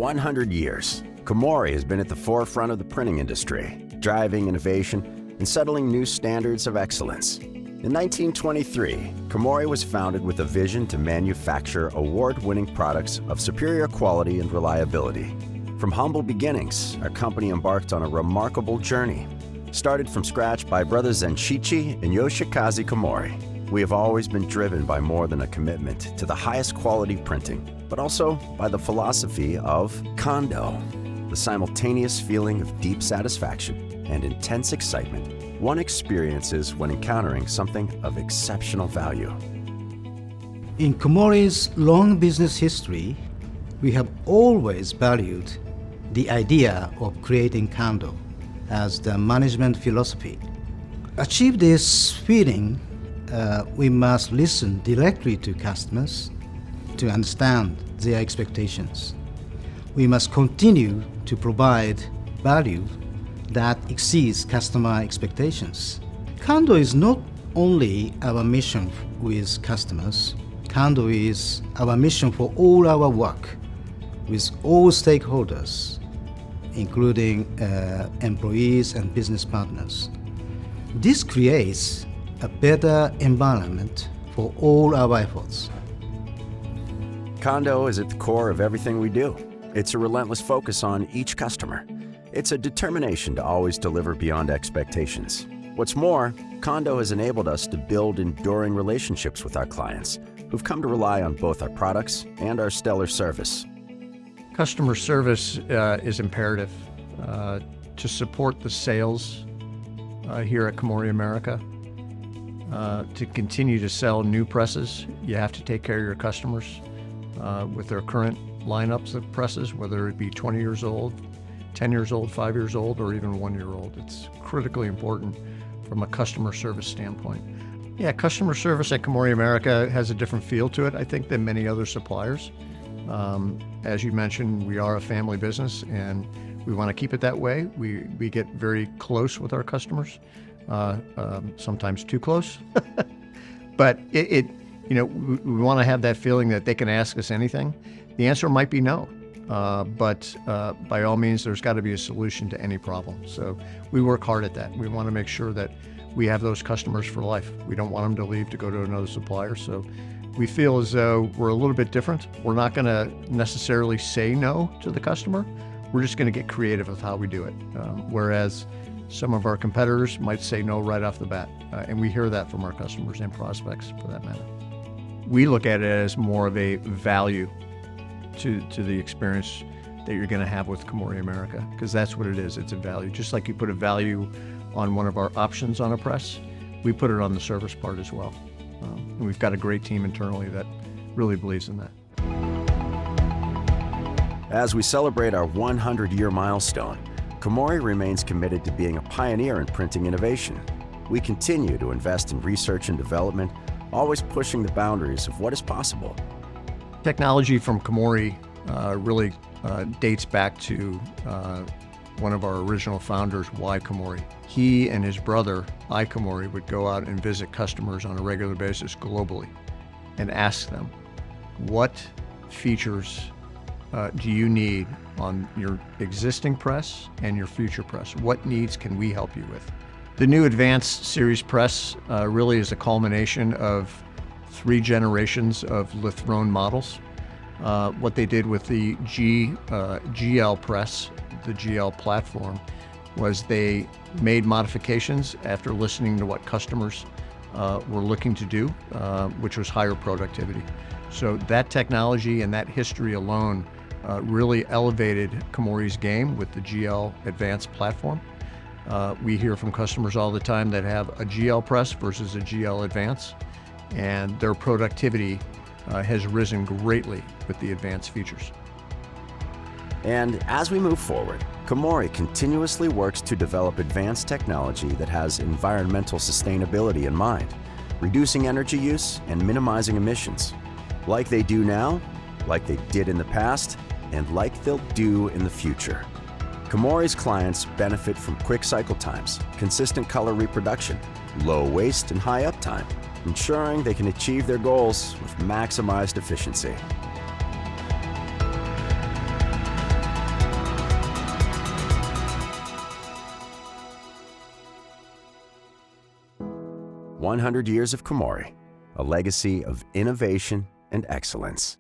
100 years, Komori has been at the forefront of the printing industry, driving innovation and settling new standards of excellence. In 1923, Komori was founded with a vision to manufacture award-winning products of superior quality and reliability. From humble beginnings, our company embarked on a remarkable journey. Started from scratch by brothers Zenshichi and Yoshikaze Komori, we have always been driven by more than a commitment to the highest quality printing, but also by the philosophy of Kando, the simultaneous feeling of deep satisfaction and intense excitement one experiences when encountering something of exceptional value. In Komori's long business history, we have always valued the idea of creating Kando as the management philosophy. Achieve this feeling, we must listen directly to customers to understand their expectations. We must continue to provide value that exceeds customer expectations. Kando is not only our mission with customers, Kando is our mission for all our work with all stakeholders, including employees and business partners. This creates a better environment for all our efforts. Kando is at the core of everything we do. It's a relentless focus on each customer. It's a determination to always deliver beyond expectations. What's more, Kando has enabled us to build enduring relationships with our clients who've come to rely on both our products and our stellar service. Customer service is imperative to support the sales here at Komori America. To continue to sell new presses, you have to take care of your customers with their current lineups of presses, whether it be 20 years old, 10 years old, 5 years old, or even 1 year old. It's critically important from a customer service standpoint. Yeah, customer service at Komori America has a different feel to it, I think, than many other suppliers. As you mentioned, we are a family business and we want to keep it that way. We get very close with our customers, sometimes too close. But we want to have that feeling that they can ask us anything. The answer might be no, but by all means, there's got to be a solution to any problem. So we work hard at that. We want to make sure that we have those customers for life. We don't want them to leave to go to another supplier. So we feel as though we're a little bit different. We're not going to necessarily say no to the customer. We're just going to get creative with how we do it. Whereas some of our competitors might say no right off the bat. And we hear that from our customers and prospects for that matter. We look at it as more of a value to the experience that you're going to have with Komori America, because that's what it is. It's a value. Just like you put a value on one of our options on a press, we put it on the service part as well. And we've got a great team internally that really believes in that. As we celebrate our 100-year milestone, Komori remains committed to being a pioneer in printing innovation. We continue to invest in research and development, always pushing the boundaries of what is possible. Technology from Komori really dates back to one of our original founders, Y. Komori. He and his brother, I. Komori, would go out and visit customers on a regular basis globally and ask them, what features do you need on your existing press and your future press? What needs can we help you with? The new Advanced Series press really is a culmination of 3 generations of Lithrone models. What they did with the GL press, the GL platform, was they made modifications after listening to what customers were looking to do, which was higher productivity. So that technology and that history alone really elevated Komori's game with the GL Advanced platform. We hear from customers all the time that have a GL press versus a GL Advance, and their productivity has risen greatly with the advanced features. And as we move forward, Komori continuously works to develop advanced technology that has environmental sustainability in mind, reducing energy use and minimizing emissions, like they do now, like they did in the past, and like they'll do in the future. Komori's clients benefit from quick cycle times, consistent color reproduction, low waste, and high uptime, ensuring they can achieve their goals with maximized efficiency. 100 years of Komori, a legacy of innovation and excellence.